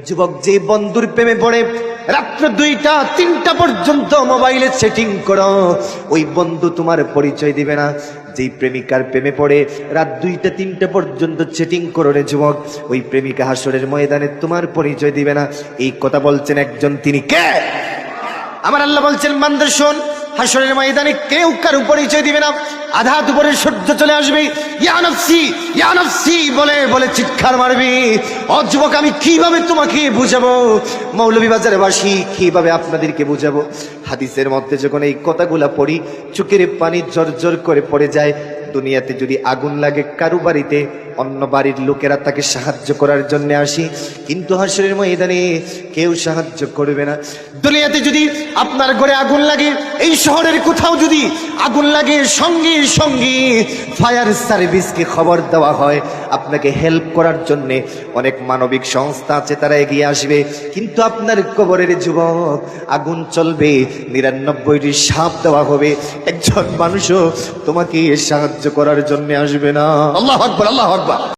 যুবক যে বন্ধুর প্রেমে পড়ে রাত্র 2টা 3টা পর্যন্ত মোবাইলে সেটিং করো, ওই বন্ধু তোমার পরিচয় দিবে না। যেই প্রেমিকার প্রেমে পড়ে রাত 2টা 3টা পর্যন্ত সেটিং করো রে যুবক, ওই প্রেমিকা হাসরের ময়দানে তোমার পরিচয় দিবে না। এই কথা বলছেন একজন, তিনি কে? আমার আল্লাহ বলছেন, বান্দা শোন, হাসরের ময়দানে কেউ কারো পরিচয় দিবে না। আধা দুপুরে সূর্য চলে আসবে, ইয়া নাফসি ইয়া নাফসি বলে বলে চিৎকার মারবি। ও যুবক, আমি কিভাবে তোমাকে বুঝাবো? মৌলভীবাজারের বাসী কিভাবে আপনাদেরকে বুঝাবো? হাদিসের মধ্যে যখন এই কথাগুলা পড়ি, চোখের পানি জর্জর করে পড়ে যায়। দুনিয়াতে যদি আগুন লাগে কারো বাড়িতে, অন্য বাড়ির লোকেরা তাকে সাহায্য করার জন্য আসি, কিন্তু হাসরের ময়দানে কেউ সাহায্য করবে না। দুনিয়াতে যদি আপনার ঘরে আগুন লাগে, এই শহরের কোথাও যদি আগুন লাগে, সঙ্গে সঙ্গে ফায়ার সার্ভিসকে খবর দেওয়া হয়, আপনাকে হেল্প করার জন্য অনেক মানবিক সংস্থা আছে, তারা এগিয়ে আসবে। কিন্তু আপনার কবরের যুবক আগুন চলবে, 99টি সাপ দেওয়া হবে, একজন মানুষও তোমাকে সাহায্য করার জন্য আসবে না। আল্লাহু আকবার, আল্লাহু আকবার।